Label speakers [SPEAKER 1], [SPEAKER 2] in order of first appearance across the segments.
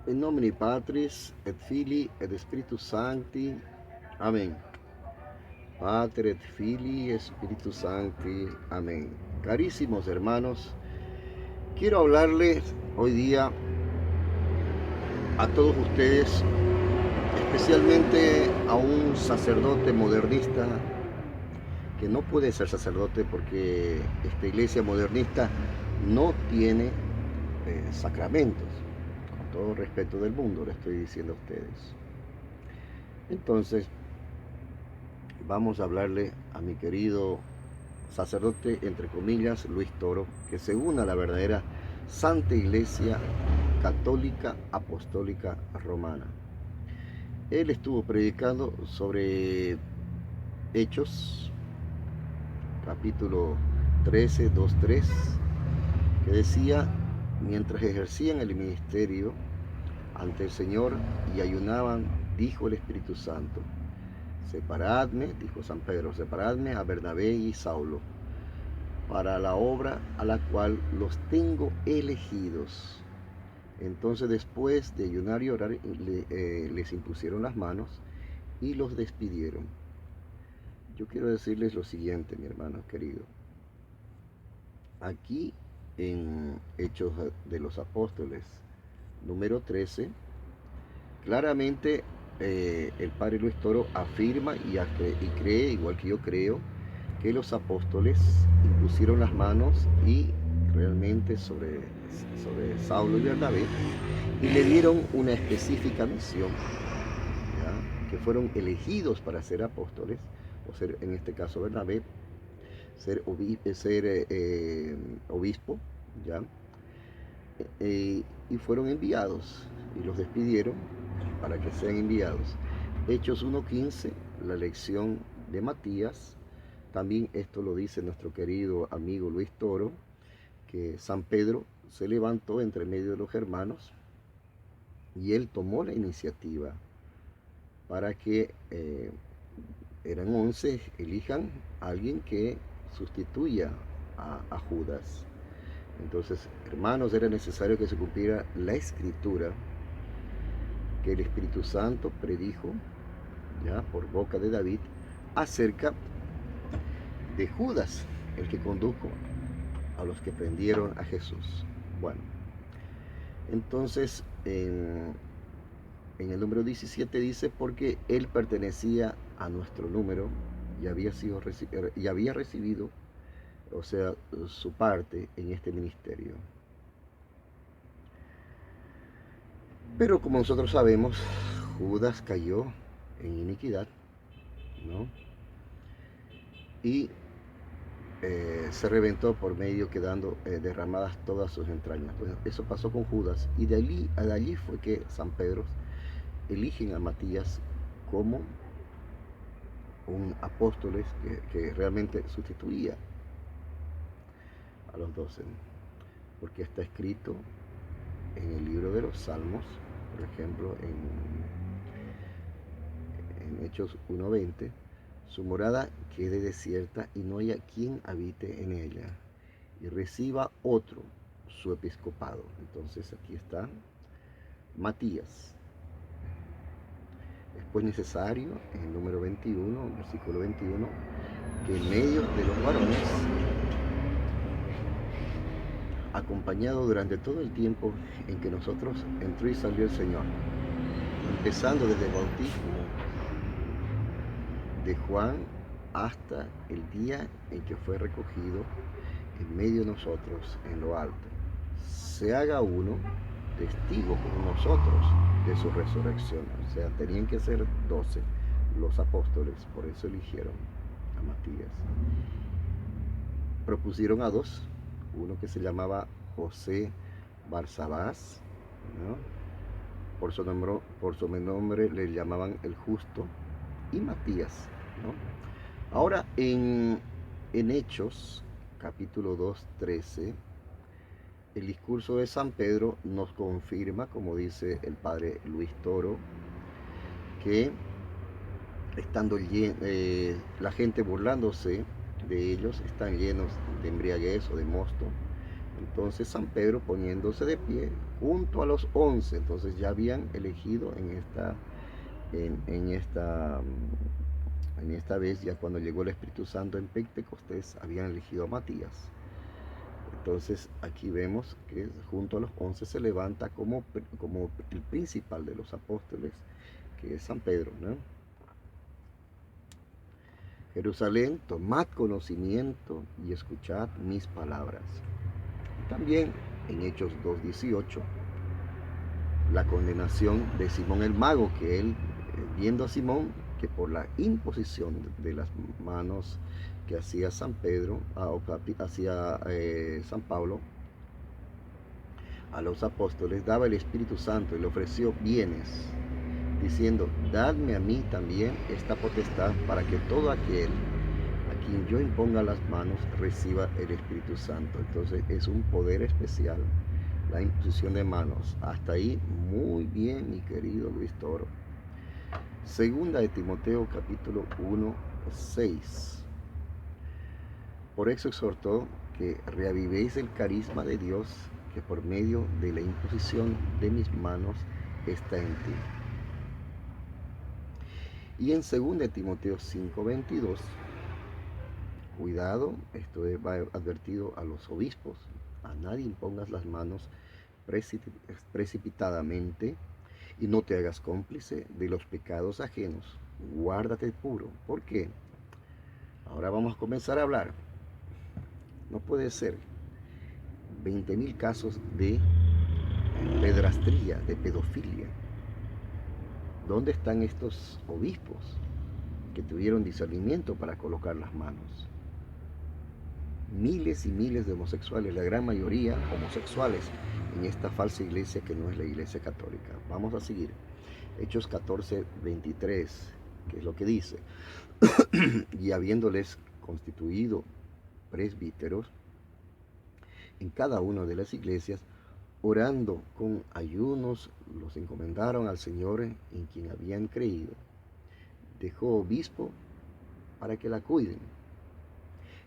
[SPEAKER 1] In nomine Patris et Filii et Spiritus Sancti. Amén. Pater et Filii Spiritus Sancti. Amén. Carísimos hermanos, quiero hablarles hoy día a todos ustedes, especialmente a un sacerdote modernista que no puede ser sacerdote porque esta iglesia modernista no tiene sacramentos. Con todo respeto del mundo le estoy diciendo a ustedes. Entonces, vamos a hablarle a mi querido sacerdote, entre comillas, Luis Toro, que se une a la verdadera Santa Iglesia Católica Apostólica Romana. Él estuvo predicando sobre Hechos, capítulo 13, 2-3, que decía: mientras ejercían el ministerio ante el Señor y ayunaban, dijo el Espíritu Santo: separadme, dijo San Pedro, separadme a Bernabé y Saulo para la obra a la cual los tengo elegidos. Entonces, después de ayunar y orar, les impusieron las manos y los despidieron. Yo quiero decirles lo siguiente, mi hermano querido. Aquí en Hechos de los Apóstoles, número 13, claramente el padre Luis Toro afirma y cree, igual que yo creo, que los apóstoles impusieron las manos y realmente sobre Saulo y Bernabé, y le dieron una específica misión, ¿ya? Que fueron elegidos para ser apóstoles, o ser, en este caso Bernabé, ser obispo, ¿ya? Y fueron enviados y los despidieron para que sean enviados. Hechos 1:15, la elección de Matías. También esto lo dice nuestro querido amigo Luis Toro, que San Pedro se levantó entre medio de los hermanos y él tomó la iniciativa para que eran 11, elijan a alguien que sustituya a Judas. Entonces, hermanos, era necesario que se cumpliera la escritura que el Espíritu Santo predijo, ya por boca de David, acerca de Judas, el que condujo a los que prendieron a Jesús. Bueno, entonces en el número 17 dice: porque él pertenecía a nuestro número y había recibido, o sea, su parte en este ministerio. Pero como nosotros sabemos, Judas cayó en iniquidad, ¿no? Y se reventó por medio, quedando derramadas todas sus entrañas. Pues eso pasó con Judas, y de allí fue que San Pedro eligen a Matías como un apóstol que realmente sustituía a los 12, porque está escrito en el libro de los Salmos, por ejemplo, en Hechos 1:20, su morada quede desierta y no haya quien habite en ella, y reciba otro su episcopado. Entonces aquí está Matías. Es pues necesario, en el número 21, versículo 21, que en medio de los varones, acompañado durante todo el tiempo en que nosotros entró y salió el Señor, empezando desde el bautismo de Juan hasta el día en que fue recogido en medio de nosotros en lo alto, se haga uno testigo con nosotros de su resurrección. O sea, tenían que ser 12 los apóstoles, por eso eligieron a Matías. Propusieron a dos, uno que se llamaba José Barsabás, ¿no? Por su nombre le llamaban el Justo, y Matías, ¿no? Ahora en Hechos, capítulo 2:13, el discurso de San Pedro nos confirma, como dice el padre Luis Toro, que estando la gente burlándose de ellos, están llenos de embriaguez o de mosto, Entonces San Pedro poniéndose de pie junto a los 11, entonces ya habían elegido en esta vez, ya cuando llegó el Espíritu Santo en Pentecostés, habían elegido a Matías. Entonces aquí vemos que junto a los 11 se levanta como el principal de los apóstoles, que es San Pedro, ¿no? Jerusalén, tomad conocimiento y escuchad mis palabras. También en Hechos 2:18, la condenación de Simón el mago, que él, viendo a Simón, que por la imposición de las manos que hacía San Pedro, hacía San Pablo a los apóstoles, daba el Espíritu Santo y le ofreció bienes, diciendo, dadme a mí también esta potestad para que todo aquel a quien yo imponga las manos reciba el Espíritu Santo. Entonces es un poder especial la imposición de manos. Hasta ahí muy bien, mi querido Luis Toro. Segunda de Timoteo capítulo 1:6. Por eso exhortó que reavivéis el carisma de Dios, que por medio de la imposición de mis manos está en ti. Y en 2 de Timoteo 5:22, cuidado, esto va advertido a los obispos: a nadie impongas las manos precipitadamente y no te hagas cómplice de los pecados ajenos. Guárdate puro. ¿Por qué? Ahora vamos a comenzar a hablar. No puede ser 20.000 casos de pedrastría, de pedofilia. ¿Dónde están estos obispos que tuvieron discernimiento para colocar las manos? Miles y miles de homosexuales, la gran mayoría homosexuales, en esta falsa iglesia que no es la iglesia católica. Vamos a seguir. Hechos 14:23, que es lo que dice. Y habiéndoles constituido presbíteros en cada una de las iglesias, orando con ayunos, los encomendaron al Señor en quien habían creído. Dejó obispo para que la cuiden.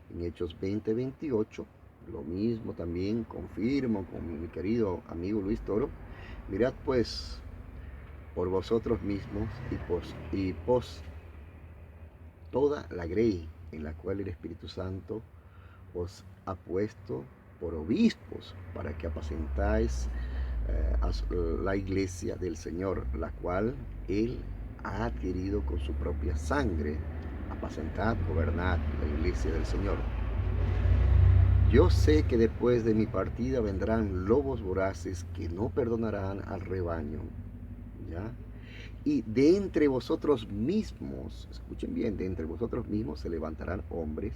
[SPEAKER 1] En Hechos 20:28, lo mismo también confirmo con mi querido amigo Luis Toro. Mirad pues por vosotros mismos y pos toda la grey en la cual el Espíritu Santo os ha puesto por obispos, para que apacentáis la iglesia del Señor, la cual Él ha adquirido con su propia sangre. Apacentad, gobernad la iglesia del Señor. Yo sé que después de mi partida vendrán lobos voraces que no perdonarán al rebaño, ¿ya? Y de entre vosotros mismos, escuchen bien, de entre vosotros mismos se levantarán hombres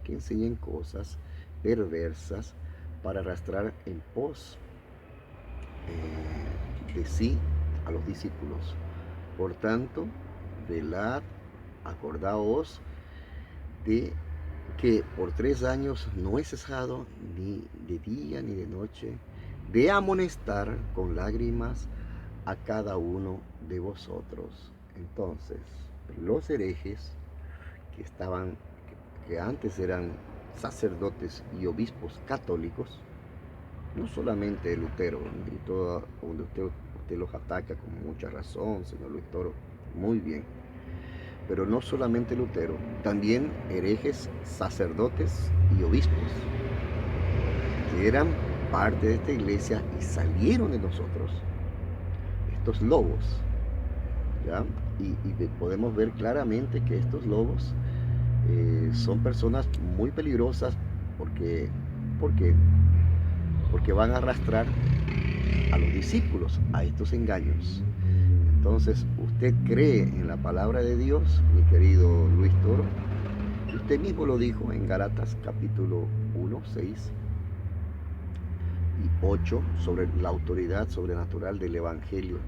[SPEAKER 1] que enseñen cosas perversas para arrastrar en pos de sí a los discípulos. Por tanto, velad, acordaos de que por 3 años no he cesado ni de día ni de noche de amonestar con lágrimas a cada uno de vosotros. Entonces, los herejes que antes eran sacerdotes y obispos católicos, no solamente Lutero, y todo donde usted los ataca con mucha razón, señor Luis Toro, muy bien, pero no solamente Lutero, también herejes, sacerdotes y obispos, que eran parte de esta iglesia y salieron de nosotros, estos lobos, ¿ya? Y podemos ver claramente que estos lobos son personas muy peligrosas porque van a arrastrar a los discípulos a estos engaños. Entonces, usted cree en la palabra de Dios, mi querido Luis Toro, y usted mismo lo dijo en Gálatas capítulo 1, 6 y 8 sobre la autoridad sobrenatural del Evangelio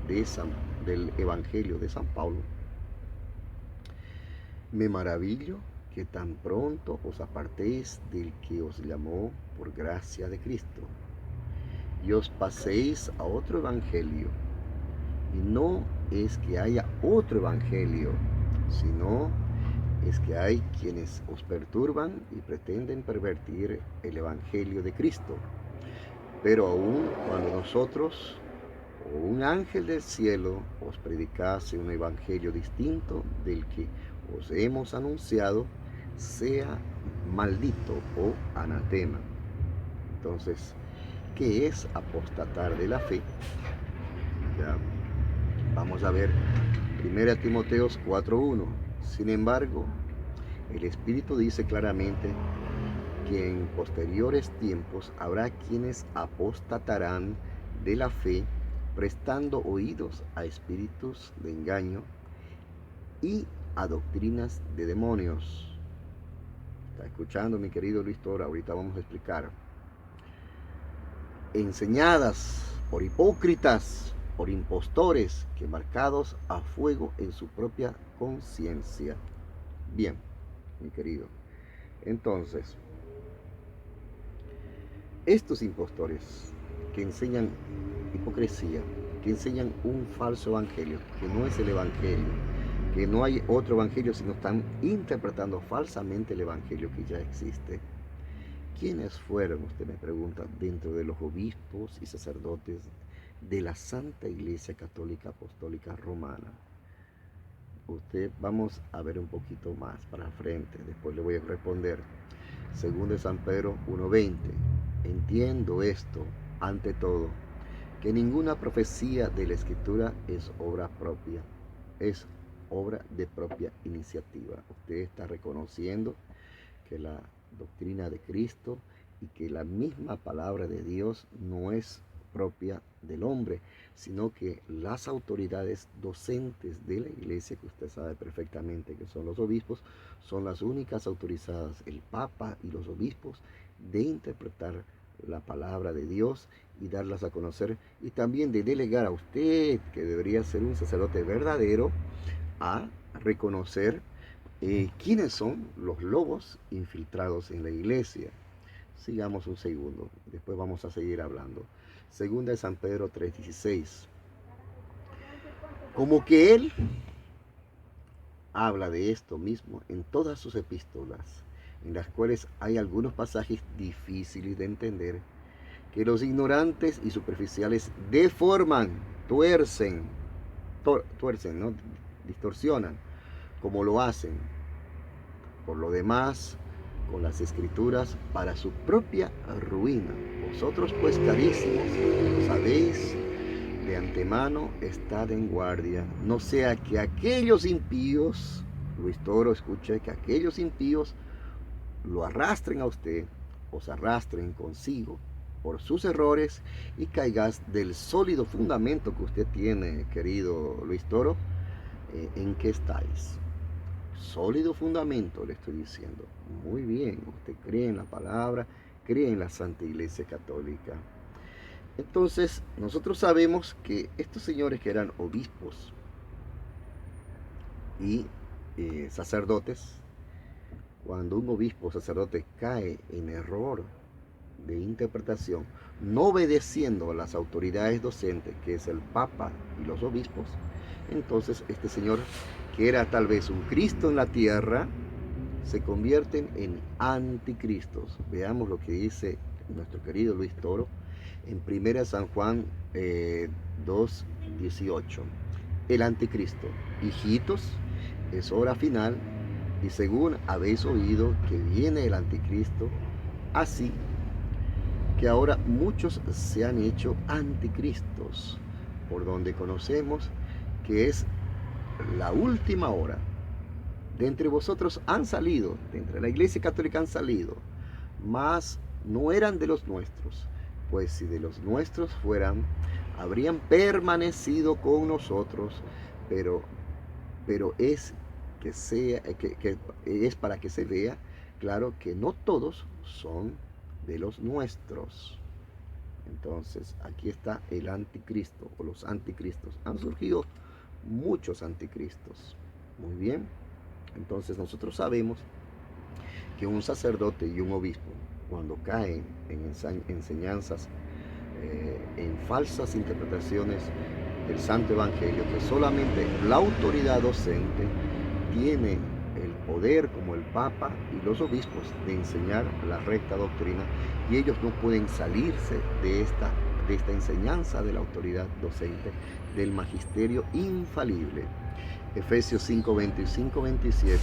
[SPEAKER 1] de San Pablo. Me maravillo que tan pronto os apartéis del que os llamó por gracia de Cristo y os paséis a otro evangelio. Y no es que haya otro evangelio, sino es que hay quienes os perturban y pretenden pervertir el Evangelio de Cristo. Pero aun cuando nosotros o un ángel del cielo os predicase un evangelio distinto del que os hemos anunciado, sea maldito o anatema. Entonces, ¿qué es apostatar de la fe? Ya vamos a ver 1 Timoteo 4:1. Sin embargo, el Espíritu dice claramente que en posteriores tiempos habrá quienes apostatarán de la fe, prestando oídos a espíritus de engaño y a doctrinas de demonios. ¿Está escuchando, mi querido Luis Toro? Ahorita vamos a explicar. Enseñadas por hipócritas, por impostores, que marcados a fuego en su propia conciencia. Bien, mi querido. Entonces, estos impostores que enseñan hipocresía, que enseñan un falso evangelio, que no es el evangelio, que no hay otro evangelio, sino están interpretando falsamente el evangelio que ya existe. ¿Quiénes fueron, usted me pregunta, dentro de los obispos y sacerdotes de la Santa Iglesia Católica Apostólica Romana? Usted, vamos a ver un poquito más para frente, después le voy a responder. Según de San Pedro 1:20, entiendo esto, ante todo, que ninguna profecía de la Escritura es obra propia, es obra de propia iniciativa. Usted está reconociendo que la doctrina de Cristo y que la misma palabra de Dios no es propia del hombre, sino que las autoridades docentes de la iglesia, que usted sabe perfectamente que son los obispos, son las únicas autorizadas, el Papa y los obispos, de interpretar la palabra de Dios y darlas a conocer, y también de delegar a usted, que debería ser un sacerdote verdadero, a reconocer quiénes son los lobos infiltrados en la iglesia. Sigamos un segundo, después vamos a seguir hablando. Segunda de San Pedro 3:16. Como que él habla de esto mismo en todas sus epístolas, en las cuales hay algunos pasajes difíciles de entender, que los ignorantes y superficiales deforman, tuercen, ¿no? Distorsionan, como lo hacen, por lo demás, con las escrituras para su propia ruina. Vosotros pues, carísimos, sabéis de antemano, estad en guardia, no sea que aquellos impíos, Luis Toro, escuche, que aquellos impíos lo arrastren a usted, os arrastren consigo por sus errores y caigas del sólido fundamento que usted tiene, querido Luis Toro. ¿En qué estáis? Sólido fundamento, le estoy diciendo. Muy bien, usted cree en la palabra, cree en la Santa Iglesia Católica. Entonces, nosotros sabemos que estos señores que eran obispos y sacerdotes, cuando un obispo o sacerdote cae en error de interpretación, no obedeciendo a las autoridades docentes, que es el Papa y los obispos, entonces este señor, que era tal vez un Cristo en la tierra, se convierten en anticristos. Veamos lo que dice nuestro querido Luis Toro en 1 San Juan 2:18. El anticristo: hijitos, es hora final, y según habéis oído que viene el anticristo, así que ahora muchos se han hecho anticristos, por donde conocemos que es la última hora. De entre vosotros han salido, de entre la Iglesia Católica han salido, mas no eran de los nuestros, pues si de los nuestros fueran, habrían permanecido con nosotros, pero es que sea, que es para que se vea claro que no todos son de los nuestros. Entonces, aquí está el anticristo o los anticristos. Han surgido muchos anticristos. Muy bien. Entonces, nosotros sabemos que un sacerdote y un obispo, cuando caen en enseñanzas, en falsas interpretaciones del Santo Evangelio, que solamente la autoridad docente tiene el poder como el Papa y los obispos de enseñar la recta doctrina, y ellos no pueden salirse de esta enseñanza de la autoridad docente, del magisterio infalible. Efesios 5, 25, 27.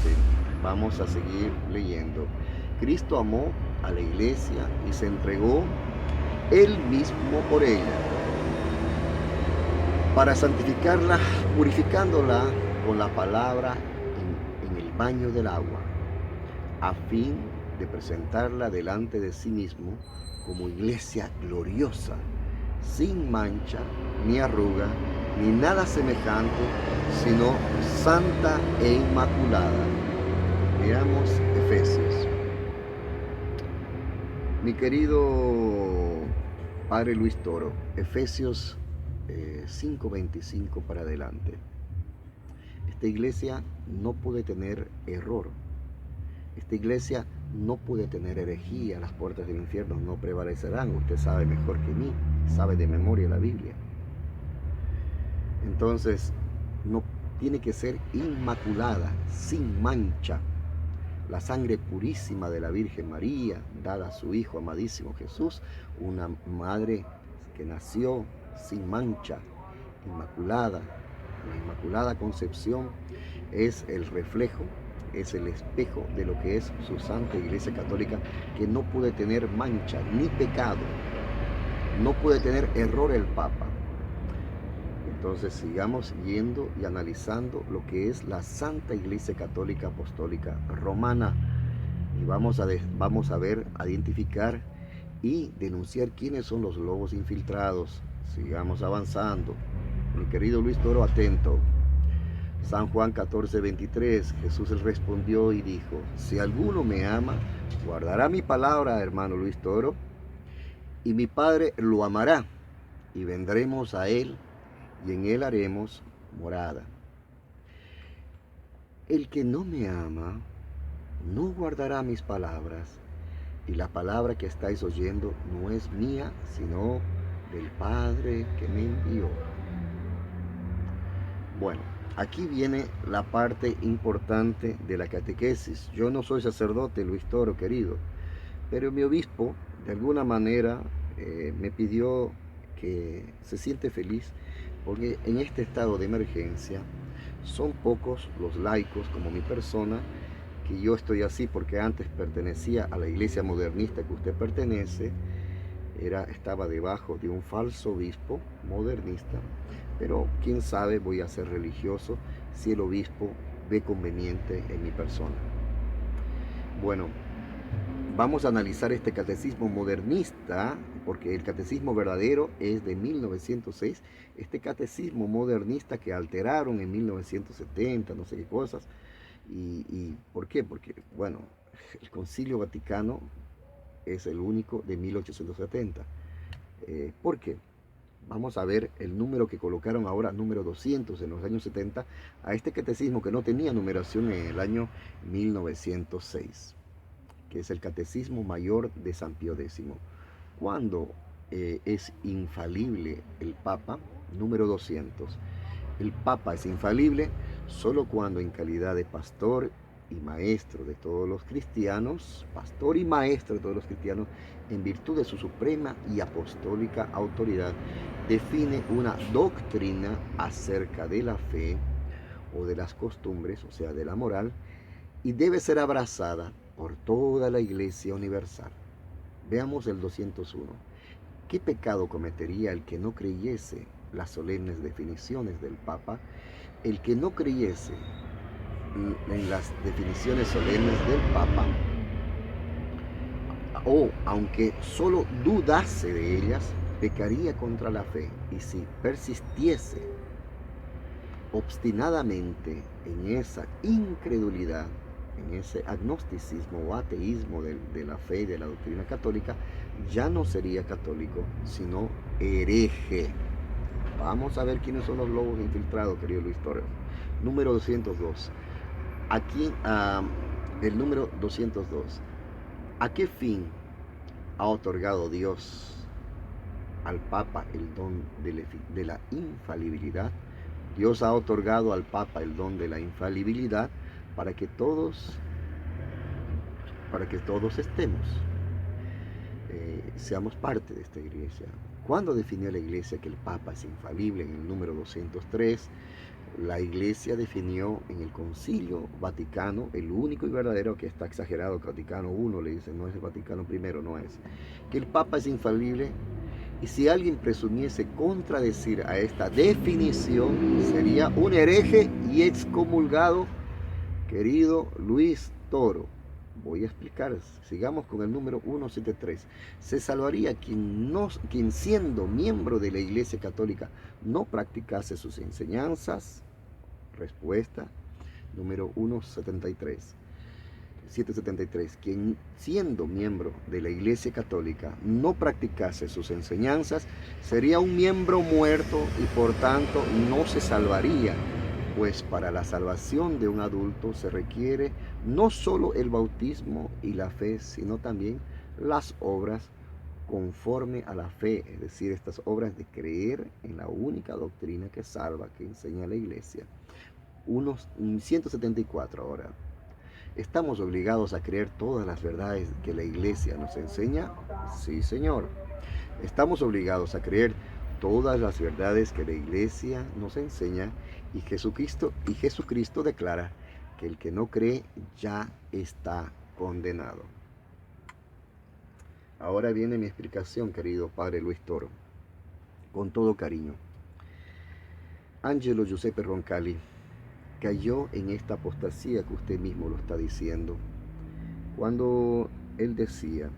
[SPEAKER 1] Vamos a seguir leyendo. Cristo amó a la iglesia y se entregó él mismo por ella, para santificarla, purificándola con la palabra en el baño del agua, a fin de presentarla delante de sí mismo como iglesia gloriosa, sin mancha, ni arruga, ni nada semejante, sino santa e inmaculada. Veamos Efesios. Mi querido Padre Luis Toro, Efesios 5:25 para adelante. Esta iglesia no puede tener error. Esta iglesia no puede tener herejía. Las puertas del infierno no prevalecerán. Usted sabe mejor que mí, sabe de memoria la Biblia. Entonces, no tiene que ser inmaculada, sin mancha. La sangre purísima de la Virgen María, dada a su Hijo amadísimo Jesús, una madre que nació sin mancha, inmaculada. La Inmaculada Concepción es el reflejo, es el espejo de lo que es su Santa Iglesia Católica, que no puede tener mancha ni pecado, no puede tener error el Papa. Entonces sigamos yendo y analizando lo que es la Santa Iglesia Católica Apostólica Romana, y vamos a ver, a identificar y denunciar quiénes son los lobos infiltrados. Sigamos avanzando. Mi querido Luis Toro, atento. San Juan 14:23, Jesús les respondió y dijo: si alguno me ama, guardará mi palabra, hermano Luis Toro, y mi Padre lo amará, y vendremos a él, y en él haremos morada. El que no me ama, no guardará mis palabras, y la palabra que estáis oyendo no es mía, sino del Padre que me envió. Bueno, aquí viene la parte importante de la catequesis. Yo no soy sacerdote, Luis Toro, querido, pero mi obispo, de alguna manera, me pidió que se siente feliz, porque en este estado de emergencia son pocos los laicos como mi persona, que yo estoy así porque antes pertenecía a la iglesia modernista que usted pertenece, estaba debajo de un falso obispo modernista, pero quién sabe, voy a ser religioso si el obispo ve conveniente en mi persona. Bueno, vamos a analizar este catecismo modernista, porque el catecismo verdadero es de 1906, este catecismo modernista que alteraron en 1970, no sé qué cosas. ¿Y por qué? Porque, bueno, el Concilio Vaticano es el único de 1870. ¿Por qué? Vamos a ver el número que colocaron ahora, número 200 en los años 70, a este catecismo que no tenía numeración en el año 1906, que es el Catecismo Mayor de San Pío X. ¿Cuándo es infalible el Papa? Número 200. El Papa es infalible solo cuando en calidad de pastor y maestro de todos los cristianos, pastor y maestro de todos los cristianos, en virtud de su suprema y apostólica autoridad, define una doctrina acerca de la fe o de las costumbres, o sea, de la moral, y debe ser abrazada por toda la Iglesia universal. Veamos el 201. ¿Qué pecado cometería el que no creyese las solemnes definiciones del Papa, el que no creyese en las definiciones solemnes del Papa, o aunque solo dudase de ellas, pecaría contra la fe? Y si persistiese obstinadamente en esa incredulidad, en ese agnosticismo o ateísmo de la fe y de la doctrina católica, ya no sería católico, sino hereje. Vamos a ver quiénes son los lobos infiltrados, querido Luis Torres. Número 202. Aquí, el número 202. ¿A qué fin ha otorgado Dios al Papa el don de la infalibilidad? Dios ha otorgado al Papa el don de la infalibilidad para que todos estemos, seamos parte de esta iglesia. ¿Cuándo definió la iglesia que el Papa es infalible? En el número 203, la iglesia definió en el Concilio Vaticano, el único y verdadero, que está exagerado, Vaticano I le dice, no es el Vaticano I, no es, que el Papa es infalible. Y si alguien presumiese contradecir a esta definición, sería un hereje y excomulgado. Querido Luis Toro, voy a explicar, sigamos con el número 173. Se salvaría quien siendo miembro de la Iglesia Católica no practicase sus enseñanzas. Respuesta, número 773. Quien siendo miembro de la Iglesia Católica no practicase sus enseñanzas sería un miembro muerto y por tanto no se salvaría. Pues para la salvación de un adulto se requiere no solo el bautismo y la fe, sino también las obras conforme a la fe, es decir, estas obras de creer en la única doctrina que salva, que enseña la Iglesia. 174 ahora. ¿Estamos obligados a creer todas las verdades que la Iglesia nos enseña? Sí, Señor. Estamos obligados a creer todas las verdades que la Iglesia nos enseña y Jesucristo declara que el que no cree ya está condenado. Ahora viene mi explicación, querido Padre Luis Toro, con todo cariño. Angelo Giuseppe Roncalli cayó en esta apostasía que usted mismo lo está diciendo, cuando él decía: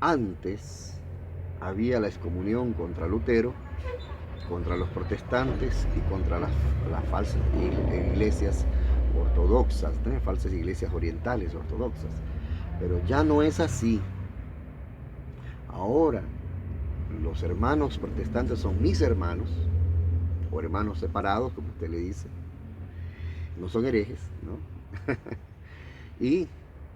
[SPEAKER 1] antes había la excomunión contra Lutero, contra los protestantes y contra las falsas iglesias ortodoxas, ¿no? Falsas iglesias orientales ortodoxas. Pero ya no es así. Ahora los hermanos protestantes son mis hermanos, o hermanos separados, como usted le dice. No son herejes, ¿no? Y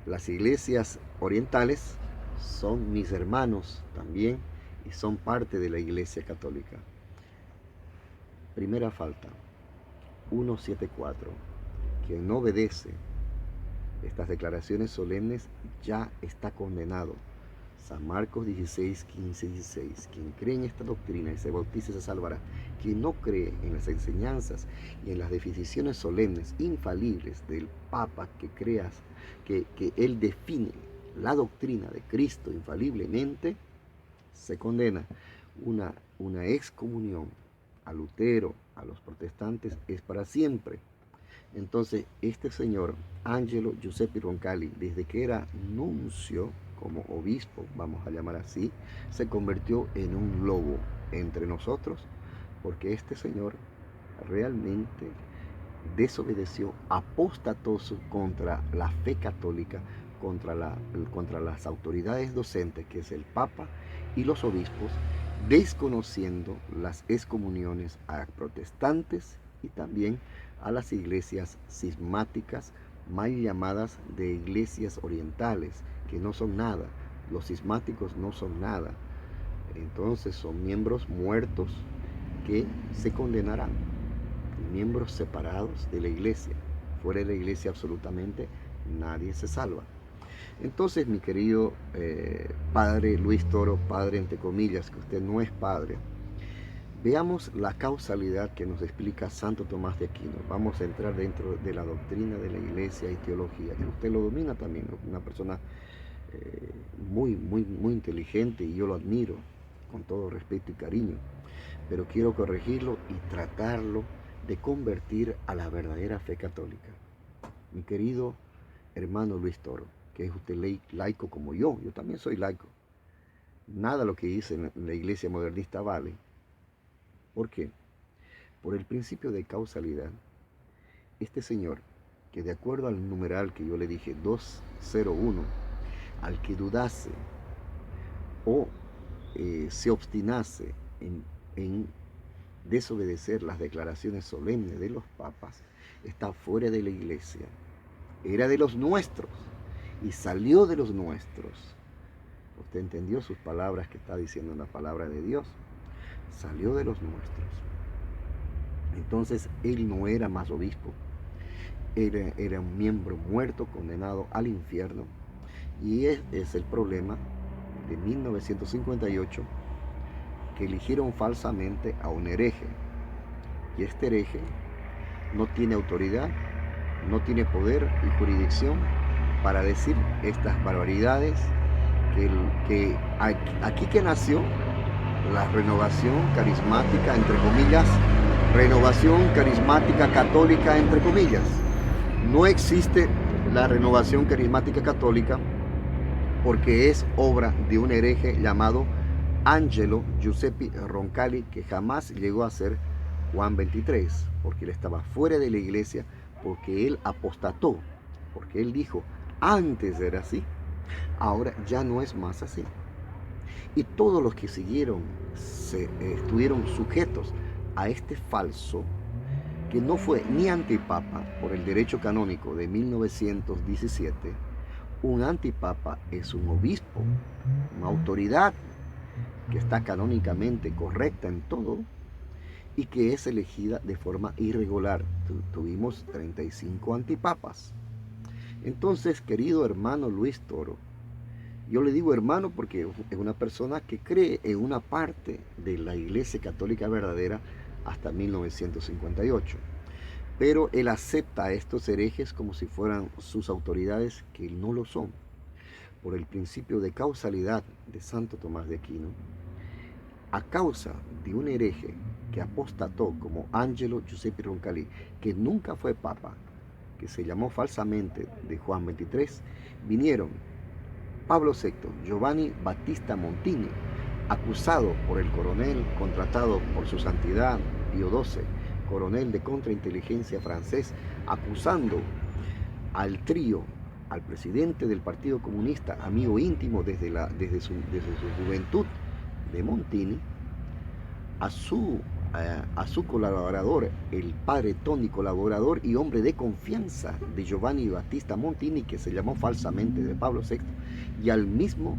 [SPEAKER 1] las iglesias orientales son mis hermanos también y son parte de la Iglesia Católica. Primera falta, 174. Quien no obedece estas declaraciones solemnes ya está condenado. San Marcos 16, 15, 16. Quien cree en esta doctrina y se bautice se salvará. Quien no cree en las enseñanzas y en las definiciones solemnes, infalibles del Papa, que él define la doctrina de Cristo infaliblemente, se condena. Una excomunión a Lutero, a los protestantes, es para siempre. Entonces, este señor, Angelo Giuseppe Roncalli, desde que era nuncio, como obispo, vamos a llamar así, se convirtió en un lobo entre nosotros, porque este señor realmente desobedeció, apostató contra la fe católica, contra las autoridades docentes, que es el Papa y los obispos, desconociendo las excomuniones a protestantes y también a las iglesias cismáticas, mal llamadas de iglesias orientales, que no son nada. Los cismáticos no son nada. Entonces son miembros muertos que se condenarán, miembros separados de la iglesia. Fuera de la iglesia absolutamente nadie se salva. Entonces, mi querido Padre Luis Toro, padre entre comillas, que usted no es padre, veamos la causalidad que nos explica Santo Tomás de Aquino. Vamos a entrar dentro de la doctrina de la iglesia y teología, que usted lo domina también, una persona muy inteligente, y yo lo admiro con todo respeto y cariño, pero quiero corregirlo y tratarlo de convertir a la verdadera fe católica. Mi querido hermano Luis Toro, que es usted laico como yo también soy laico. Nada lo que dice en la iglesia modernista vale. ¿Por qué? Por el principio de causalidad. Este señor, que de acuerdo al numeral que yo le dije, 201, al que dudase o se obstinase en desobedecer las declaraciones solemnes de los papas, está fuera de la iglesia. Era de los nuestros y salió de los nuestros. ¿Usted entendió sus palabras que está diciendo en la palabra de Dios? Salió de los nuestros. Entonces él no era más obispo, era un miembro muerto condenado al infierno. Y es el problema de 1958, que eligieron falsamente a un hereje. Y este hereje no tiene autoridad, no tiene poder y jurisdicción para decir estas barbaridades, que aquí que nació la renovación carismática, entre comillas, renovación carismática católica, entre comillas. No existe la renovación carismática católica porque es obra de un hereje llamado Angelo Giuseppe Roncalli, que jamás llegó a ser Juan 23, porque él estaba fuera de la iglesia, porque él apostató, porque él dijo, antes era así, ahora ya no es más así. Y todos los que siguieron estuvieron sujetos a este falso, que no fue ni antipapa por el derecho canónico de 1917. Un antipapa es un obispo, una autoridad que está canónicamente correcta en todo y que es elegida de forma irregular. Tuvimos 35 antipapas. Entonces, querido hermano Luis Toro, yo le digo hermano porque es una persona que cree en una parte de la Iglesia Católica verdadera hasta 1958. Pero él acepta a estos herejes como si fueran sus autoridades, que no lo son. Por el principio de causalidad de Santo Tomás de Aquino, a causa de un hereje que apostató como Angelo Giuseppe Roncalli, que nunca fue papa, que se llamó falsamente de Juan 23, vinieron Pablo VI, Giovanni Battista Montini, acusado por el coronel contratado por su santidad Pío XII, coronel de contrainteligencia francés, acusando al trío, al presidente del Partido Comunista, amigo íntimo desde su juventud de Montini, a su colaborador, el padre Toni, colaborador y hombre de confianza de Giovanni Battista Montini, que se llamó falsamente de Pablo VI, y al mismo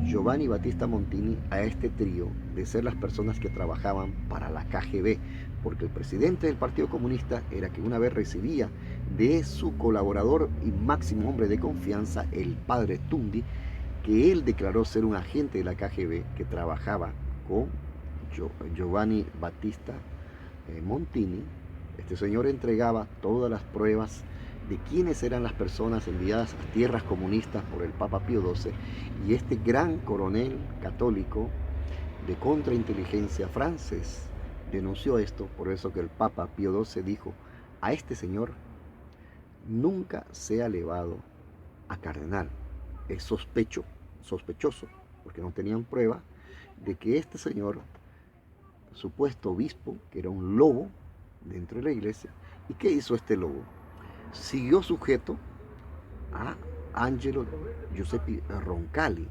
[SPEAKER 1] Giovanni Battista Montini, a este trío de ser las personas que trabajaban para la KGB, porque el presidente del Partido Comunista era que una vez recibía de su colaborador y máximo hombre de confianza, el padre Tundi, que él declaró ser un agente de la KGB que trabajaba con Giovanni Battista Montini. Este señor entregaba todas las pruebas de quiénes eran las personas enviadas a tierras comunistas por el Papa Pío XII, y este gran coronel católico de contrainteligencia francés denunció esto. Por eso que el Papa Pío XII dijo, a este señor nunca sea elevado a cardenal. Es sospechoso, porque no tenían prueba de que este señor, supuesto obispo, que era un lobo dentro de la iglesia. ¿Y qué hizo este lobo? Siguió sujeto a Angelo Giuseppe Roncalli.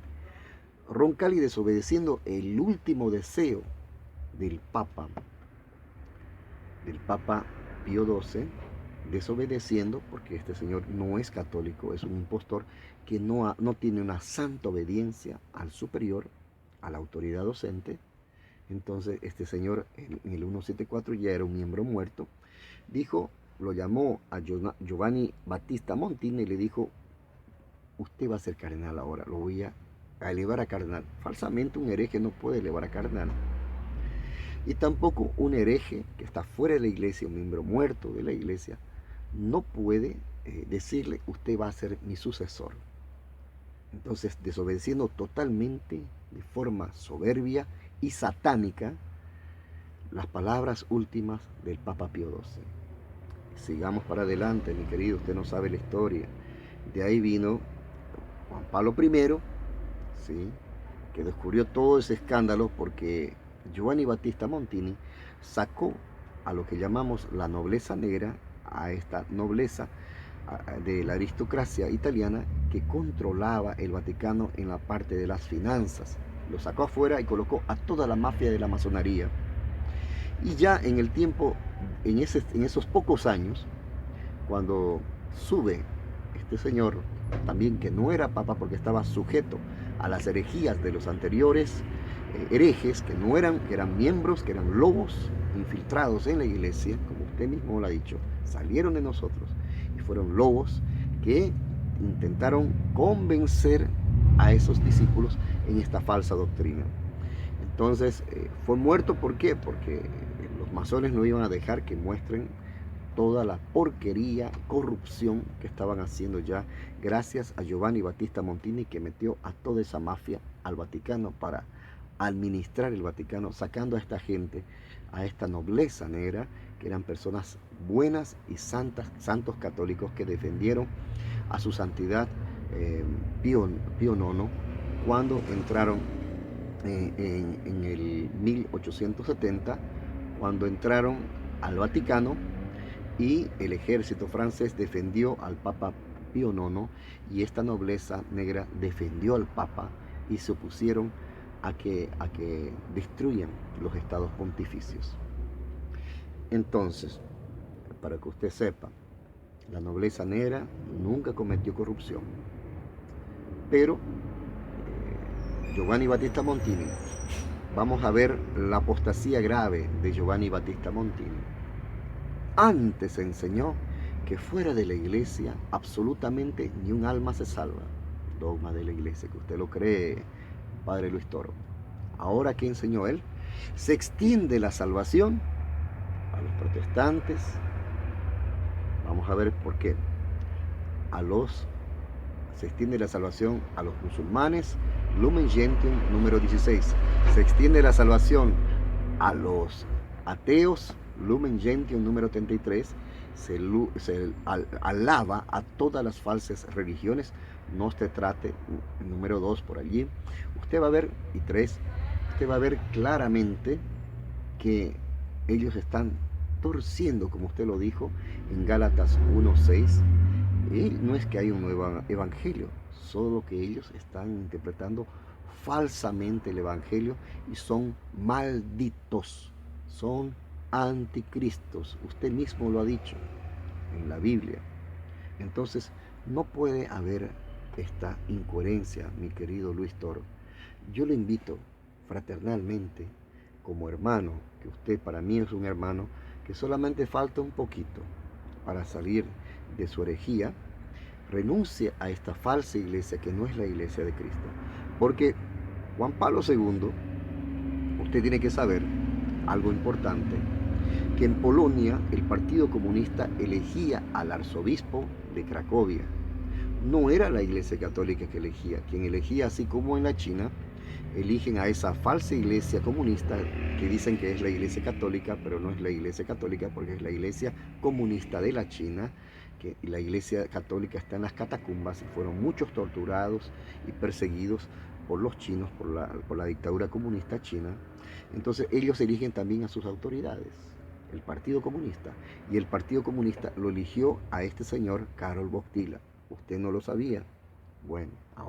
[SPEAKER 1] Roncalli desobedeciendo el último deseo del Papa Pío XII, desobedeciendo, porque este señor no es católico, es un impostor que no tiene una santa obediencia al superior, a la autoridad docente. Entonces este señor en el 174 ya era un miembro muerto. Lo llamó a Giovanni Battista Montini y le dijo, usted va a ser cardenal ahora, lo voy a elevar a cardenal. Falsamente un hereje no puede elevar a cardenal. Y tampoco un hereje que está fuera de la iglesia, un miembro muerto de la iglesia, no puede decirle, usted va a ser mi sucesor. Entonces, desobedeciendo totalmente, de forma soberbia y satánica, las palabras últimas del Papa Pío XII. Sigamos para adelante, mi querido, usted no sabe la historia. De ahí vino Juan Pablo I, ¿sí?, que descubrió todo ese escándalo porque Giovanni Battista Montini sacó a lo que llamamos la nobleza negra, a esta nobleza de la aristocracia italiana que controlaba el Vaticano en la parte de las finanzas. Lo sacó afuera y colocó a toda la mafia de la masonería. Y ya en el tiempo, en esos pocos años, cuando sube este señor, también que no era papa porque estaba sujeto a las herejías de los anteriores, herejes que eran miembros, que eran lobos infiltrados en la iglesia, como usted mismo lo ha dicho, salieron de nosotros y fueron lobos que intentaron convencer a esos discípulos en esta falsa doctrina. Entonces, fue muerto, ¿por qué? Porque los masones no iban a dejar que muestren toda la porquería, corrupción que estaban haciendo ya, gracias a Giovanni Battista Montini, que metió a toda esa mafia al Vaticano para administrar el Vaticano, sacando a esta gente, a esta nobleza negra, que eran personas buenas y santos católicos que defendieron a su santidad Pío IX cuando entraron en el 1870, cuando entraron al Vaticano y el ejército francés defendió al Papa Pío IX y esta nobleza negra defendió al Papa y se opusieron a que destruyan los estados pontificios. Entonces, para que usted sepa, la nobleza negra nunca cometió corrupción, pero Giovanni Battista Montini, vamos a ver la apostasía grave de Giovanni Battista Montini. Antes enseñó que fuera de la iglesia absolutamente ni un alma se salva. Dogma de la iglesia, que usted lo cree, Padre Luis Toro. Ahora, ¿qué enseñó él? Se extiende la salvación a los protestantes. Vamos a ver por qué. Se extiende la salvación a los musulmanes. Lumen Gentium número 16. Se extiende la salvación a los ateos. Lumen Gentium número 33, se alaba a todas las falsas religiones. No se trate, número 2 por allí. Usted va a ver, y 3, usted va a ver claramente que ellos están torciendo, como usted lo dijo, en Gálatas 1:6. Y no es que hay un nuevo evangelio, solo que ellos están interpretando falsamente el evangelio y son malditos, son anticristos. Usted mismo lo ha dicho en la Biblia. Entonces, no puede haber esta incoherencia, mi querido Luis Toro. Yo le invito fraternalmente, como hermano, que usted para mí es un hermano, que solamente falta un poquito para salir de su herejía, renuncie a esta falsa iglesia que no es la iglesia de Cristo. Porque Juan Pablo II, usted tiene que saber algo importante, que en Polonia el Partido Comunista elegía al arzobispo de Cracovia. No era la Iglesia Católica que elegía. Quien elegía, así como en la China, eligen a esa falsa iglesia comunista que dicen que es la Iglesia Católica, pero no es la Iglesia Católica porque es la Iglesia Comunista de la China, que la Iglesia Católica está en las catacumbas y fueron muchos torturados y perseguidos por los chinos, por la dictadura comunista china. Entonces ellos eligen también a sus autoridades, el Partido Comunista, y el Partido Comunista lo eligió a este señor Karol Wojtyła. Usted no lo sabía. Bueno, ahora